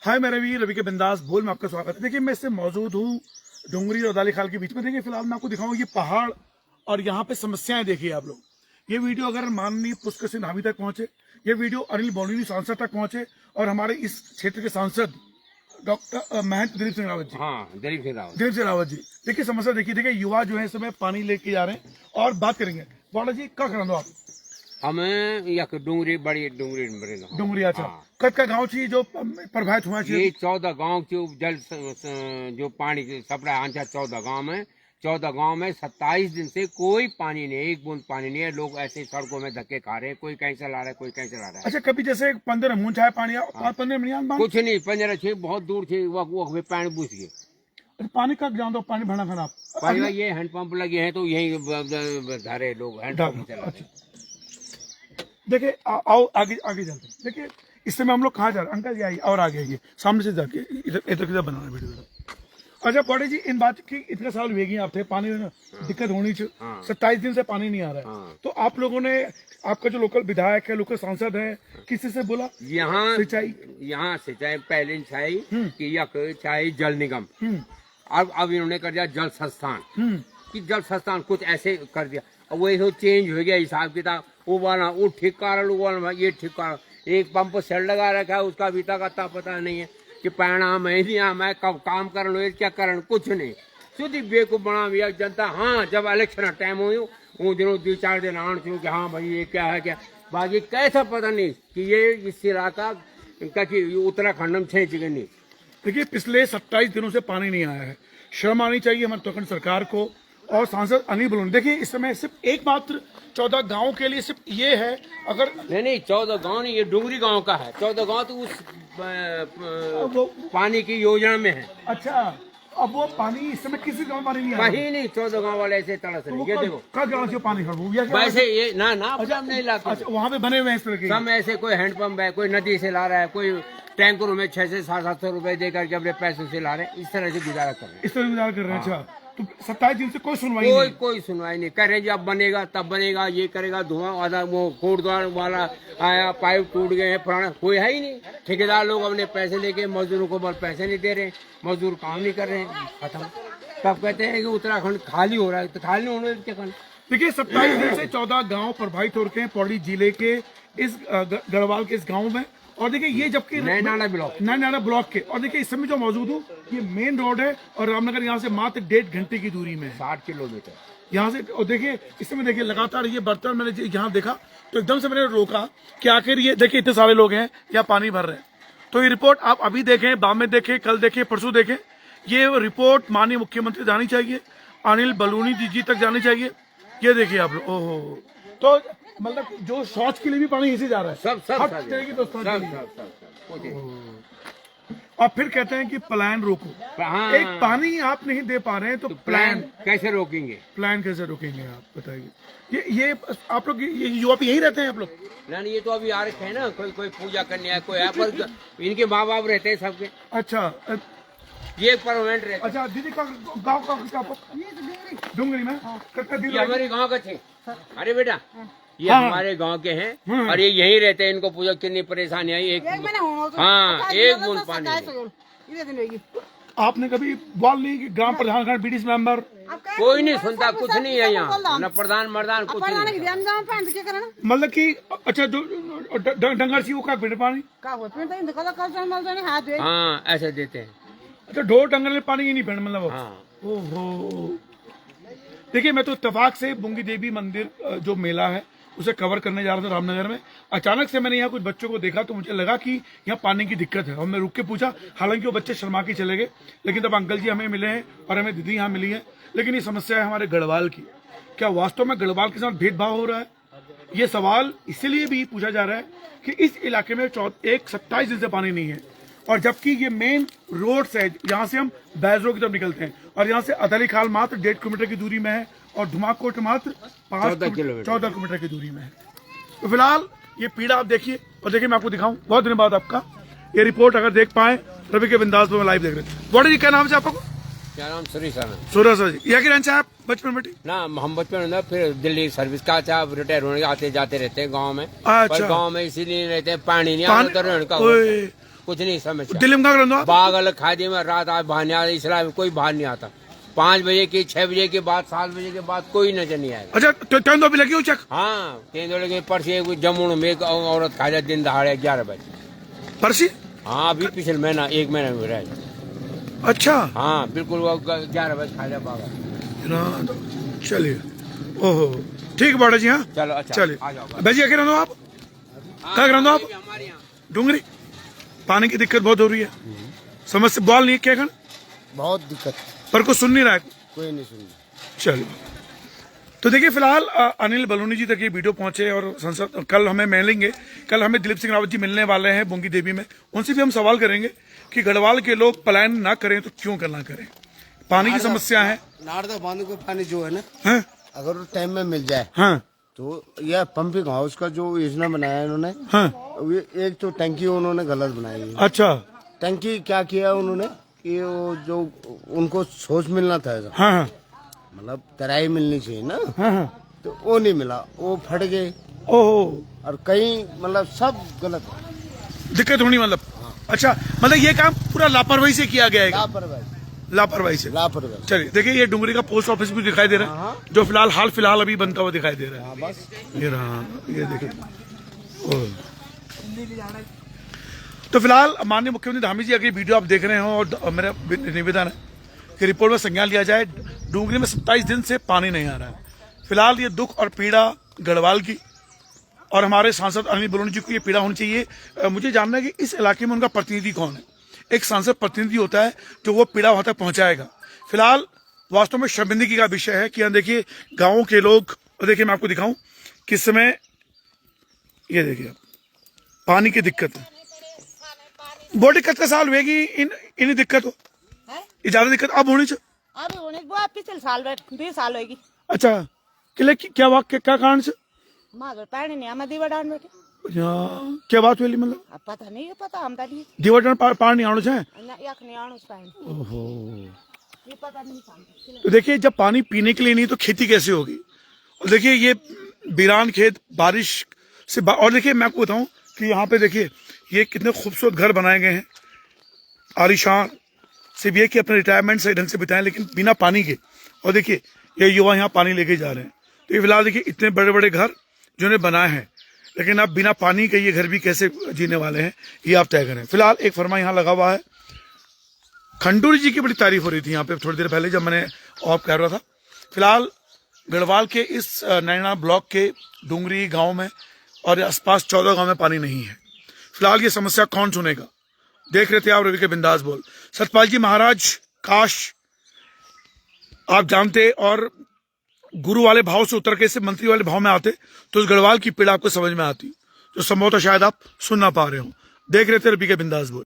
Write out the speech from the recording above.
हाय मैं रवि के बिंदास बोल में आपका स्वागत है। देखिए मैं इससे मौजूद हूँ डुंगरी और दाली खाल के बीच में। देखिए फिलहाल मैं आपको दिखाऊंगा ये पहाड़ और यहाँ पे समस्याएं। देखिए आप लोग, ये वीडियो अगर माननीय पुष्कर सिंह धामी तक पहुंचे, ये वीडियो अनिल बलूनी सांसद तक पहुंचे और हमारे इस क्षेत्र के सांसद डॉक्टर महंत दिलीप सिंह रावत जी, दिलीप सिंह रावत जी, देखिए समस्या देखिए युवा जो है इस समय पानी लेके जा रहे हैं और बात करेंगे। वाला जी क्या करा दो आप हमें यक डूंगरी बड़ी डूंगरी डुंगरी अच्छा कद का गाँव चाहिए जो प्रभावित हुआ ये 14 गांव के जल जो पानी की सप्लाई आंचा 14 गांव में 27 दिन से कोई पानी नहीं, एक बूंद पानी नहीं है। लोग ऐसे सड़कों में धक्के खा रहे हैं, कोई कहीं से ला रहा है, कोई कहीं से ला रहा है। अच्छा कभी जैसे 15 मूंछ आया पानी 15 मिनट कुछ नहीं, 15 छह बहुत दूर थे वो पानी बुझ गए। पानी का जान दो, पानी भरना खराब। पानी ये हैंडपंप लगे हैं तो यही धारे लोग हैंडपंप चला रहे हैं। देखिए आओ आगे आगे चलते हैं। देखिए इस समय हम लोग कहाँ जा रहे हैं अंकल, ये और आगे आइए सामने से जाके इधर किधर बना रहे वीडियो। अच्छा बड़े जी इन बात की इतने साल वेगी आप थे, पानी में दिक्कत होनी चाहिए। 27 दिन से पानी नहीं आ रहा है। तो आप लोगों ने, आपका जो लोकल विधायक है, लोकल सांसद है, किसी से बोला यहाँ सिंचाई पहले सिंचाई की यक चाहे जल निगम, अब इन्होंने कर दिया जल संस्थान कि जल संस्थान कुछ ऐसे कर दिया। अब वो चेंज हो गया हिसाब किताब। वो वाला वो ठीक कारण, वो वाला ये ठीक कारण। एक पंप सेट लगा रखा है, उसका अभी तक अता पता नहीं है कि परिणाम है नहीं मैं कब काम कर लो क्या कारण कुछ नहीं। शुद्ध बेवकूफ बना दिया जनता। हाँ जब इलेक्शन टाइम हो दिनों 2-4 दिन आन छू कि हाँ भाई ये क्या है क्या, बाकी कैसा पता नहीं कि ये इस इलाका उत्तराखंड में 6 जगह नहीं। देखिए पिछले 27 दिनों से पानी नहीं आया है। शर्म आनी चाहिए हमारे उत्तराखंड सरकार को और सांसद अनिल बलूनी। देखिए इस समय सिर्फ एकमात्र 14 गांव के लिए सिर्फ ये है, अगर नहीं 14 गांव नहीं, ये डुंगरी गांव का है। 14 गांव तो उस पानी की योजना में है। अच्छा अब वो पानी इस समय किसी गांव में पानी नहीं आ रहा, कहीं नहीं। 14 गांव वाले ऐसे तरस रहे। ये देखो कब गांव से पानी खड़ा हो गया वैसे ये ना अच्छा, नहीं लाते। अच्छा वहाँ पे बने हुए हैं इस तरह के सब ऐसे, कोई हैंडपंप है, कोई नदी से ला रहा है, कोई टैंकरों में 600-700 रुपए देकर के अपने पैसों से ला रहे हैं। इस तरह से गुजारा कर रहे हैं, इस तरह गुजारा कर रहे हैं। अच्छा तो 27 दिन से कोई सुनवाई नहीं, कोई सुनवाई नहीं कर रहे। जब बनेगा तब बनेगा, ये करेगा धुआं वाला, वो कोटद्वार वाला आया, पाइप टूट गए हैं पुराना, कोई है ही नहीं। ठेकेदार लोग अपने पैसे लेके मजदूरों को पैसे नहीं दे रहे, मजदूर काम नहीं कर रहे हैं, खत्म। तब कहते हैं कि उत्तराखंड खाली हो रहा है, तो खाली होने क्या करना। देखिए 27 दिन से 14 गांव प्रभावित हो रखे हैं पौड़ी जिले के इस गढ़वाल के इस गांव में। और देखिए ये जबकि नैनाना ब्लॉक के, और देखिए इस समय जो मौजूद हूँ ये मेन रोड है और रामनगर यहाँ से मात्र 1.5 घंटे की दूरी में है, 60 किलोमीटर यहाँ से। और देखिए इस समय देखिए लगातार ये बर्तन मैंने यहाँ देखा तो एकदम से मैंने रोका कि आखिर ये देखिए इतने सारे लोग हैं यहाँ पानी भर रहे हैं। तो ये रिपोर्ट आप अभी देखें, बाद में देखें, कल देखें, परसों देखें, ये रिपोर्ट माननीय मुख्यमंत्री जानी चाहिए, अनिल बलूनी जी तक जानी चाहिए। ये देखिए आप लोग, ओहो, तो मतलब जो शौच के लिए भी पानी इसी जा रहा है, सब और फिर कहते हैं कि प्लान रोको। हाँ, एक पानी आप नहीं दे पा रहे हैं तो प्लान कैसे रोकेंगे? प्लान कैसे रोकेंगे आप बताइए। ये आप लोग ये युवा पे यही रहते हैं आप लोग? नहीं ये तो अभी आ रखे है ना, कोई पूजा करने आया, कोई पर इनके माँ बाप रहते हैं सबके। अच्छा ये परमानेंट रहते। अच्छा दीदी का गाँव का डुंगरी में हमारे गाँव का थे। अरे बेटा ये हमारे गांव के हैं और ये यहीं रहते हैं। इनको पूजा कितनी परेशानी आई, एक बूंद पानी। आपने कभी बोल नहीं कि ग्राम प्रधान बीडीसी मेंबर? कोई नहीं सुनता, कुछ नहीं है यहाँ, न प्रधान मर्दान कुछ नहीं। मतलब कि अच्छा जो डंगर सी वो का पीने पानी, हाँ ऐसे देते हैं। अच्छा ढोर डंगर में पानी ही नहीं पीना मतलब? ओहो। देखिए मैं तो इत्तेफाक से बुंगी देवी मंदिर जो मेला है उसे कवर करने जा रहा था रामनगर में। अचानक से मैंने यहाँ कुछ बच्चों को देखा तो मुझे लगा कि यहाँ पानी की दिक्कत है और मैं रुक के पूछा। हालांकि वो बच्चे शर्मा के चले गए, लेकिन तब अंकल जी हमें मिले हैं और हमें दीदी यहाँ मिली है। लेकिन ये समस्या है हमारे गढ़वाल की। क्या वास्तव में गढ़वाल के साथ भेदभाव हो रहा है? ये सवाल इसीलिए भी पूछा जा रहा है कि इस इलाके में 27 दिन से पानी नहीं है, और जबकि ये मेन रोड है, यहाँ से हम बैजरो की तरफ निकलते हैं और यहाँ से अदली खाल मात्र 1.5 किलोमीटर की दूरी में है और धुमाकोट मात्र 14 किलोमीटर की दूरी में है। तो फिलहाल ये पीड़ा आप देखिए, और देखिए मैं आपको दिखाऊं। बहुत दिन बाद आपका ये रिपोर्ट अगर देख पाए रवि के बिंदास में लाइव देख रहे हैं। बॉडी जी क्या नाम है आपको? क्या नाम? सुरेश जी। यहाँ की रहन आप बचपन में? ना हम बचपन में फिर दिल्ली सर्विस का अच्छा रिटायर होने आते जाते रहते हैं गाँव में। अच्छा गाँव में इसीलिए रहते हैं, पानी नहीं आता। कुछ नहीं समस्या। दिल्ली में कहाँ रहते हो आप? बाग अलग खादी में रात आज बाहर नहीं आता, इसलाम में कोई बाहर नहीं आता। 5 बजे के 6 बजे के बाद 7 बजे के बाद कोई नजर नहीं आएगा। अच्छा तो ट्रेन तो अभी लगी हो चेक? हाँ तेंदुए के परसे जमुन में एक औरत खा जाए दिन दहाड़े 11 बजे। परसी? हाँ अभी पिछले महीना 1 महीना में रहा है। अच्छा हाँ बिल्कुल वो 11 बजे खा जाए बागा। चलिए ओहो ठीक है बड़ा जी। हाँ चलो अच्छा चलिए आ जाओ। भाई जी क्या रहते हो आप? कहाँ रहते हो आप? हमारे यहाँ डूंगरी। पानी की दिक्कत बहुत हो रही है, समस्या बॉल नहीं है क्या खन? बहुत दिक्कत, पर कुछ सुन नहीं रहा है। कोई नहीं सुन रहा। चलिए तो देखिए फिलहाल अनिल बलूनी जी तक ये वीडियो पहुंचे और संसद कल हमें मिलेंगे। कल हमें दिलीप सिंह रावत जी मिलने वाले हैं बुंगी देवी में। उनसे भी हम सवाल करेंगे कि गढ़वाल के लोग पलायन ना करें तो क्यों करना करें। पानी की समस्या है। नारदा बांध को पानी जो है ना, हाँ अगर टाइम में मिल जाए हाँ तो यह पंपिंग हाउस का जो योजना बनाया है इन्होंने, हाँ। ये एक तो टंकी उन्होंने गलत बनाई है। अच्छा टंकी क्या किया उन्होंने कि वो जो उनको सोच मिलना था, हाँ हाँ मतलब तराई मिलनी चाहिए ना, हाँ हाँ। तो वो नहीं मिला, वो फट गए ओहो और कहीं मतलब सब गलत दिक्कत होनी मतलब। अच्छा मतलब ये काम पूरा लापरवाही से किया गया है? लापरवाही लापरवाही से। लापरवाही। चलिए देखिए ये डुंगरी का पोस्ट ऑफिस भी दिखाई दे रहा है, हाँ। जो हाल फिलहाल अभी बनता हुआ दिखाई दे रहा है। हाँ बस ये रहा, ये देखिए। ओह। तो फिलहाल माननीय मुख्यमंत्री धामी जी अगर वीडियो आप देख रहे हो और मेरा निवेदन है कि रिपोर्ट में संज्ञान लिया जाए। डूंगरी में 27 दिन से पानी नहीं आ रहा है। फिलहाल ये दुख और पीड़ा गढ़वाल की और हमारे सांसद अनिल बलूनी जी को ये पीड़ा होनी चाहिए। मुझे जानना है कि इस इलाके में उनका प्रतिनिधि कौन है। एक सांसद प्रतिनिधि होता है जो वो पीड़ा वहां तक पहुंचाएगा। फिलहाल वास्तव में शर्मिंदगी का विषय है कि यहाँ देखिए गाँव के लोग, और देखिए मैं आपको दिखाऊं किस समय ये देखिए पानी की दिक्कत है। वो दिक्कत का साल हुएगी इन दिक्कत हो ये ज्यादा दिक्कत अब होनी चाहिए। अभी होने के बाद पिछले साल 20 साल होगी। अच्छा किले क्या वाक्य क्या कारण से? माँ पानी नहीं हमें दीवा डाल बैठे। क्या बात हुई मतलब? अब पता नहीं, पता हम ताली दीवार पानी आने से? यख नहीं आने पानी। ओहो। ये पता नहीं। तो देखिए जब पानी पीने के लिए नहीं तो खेती कैसे होगी। और देखिए ये वीरान खेत बारिश से और देखिए मैं आपको बताऊं कि यहाँ पे देखिए ये कितने खूबसूरत घर बनाए गए हैं आलिशान। सिर्फ ये कि अपने रिटायरमेंट सही ढंग से बिताएं लेकिन बिना पानी के। और देखिए ये युवा यहाँ पानी लेके जा रहे हैं। तो ये फिलहाल देखिए इतने बड़े बड़े घर जिन्होंने बनाए हैं, लेकिन अब बिना पानी के ये घर भी कैसे जीने वाले हैं ये आप तय करें। फिलहाल एक फरमा यहाँ लगा हुआ है। खंडूरी जी की बड़ी तारीफ हो रही थी यहाँ पे थोड़ी देर पहले जब मैंने ऑफ कर रहा था। फिलहाल गढ़वाल के इस नैना ब्लॉक के डूंगरी गांव में और आसपास 14 गांव में पानी नहीं है। फिलहाल ये समस्या कौन सुनेगा? देख रहे थे आप रवि के बिंदास बोल। सतपाल जी महाराज काश आप जानते और गुरु वाले भाव से उतर के से मंत्री वाले भाव में आते तो इस गढ़वाल की पीड़ा आपको समझ में आती, जो संभवतः शायद आप सुन ना पा रहे हो। देख रहे थे रवि के बिंदास बोल।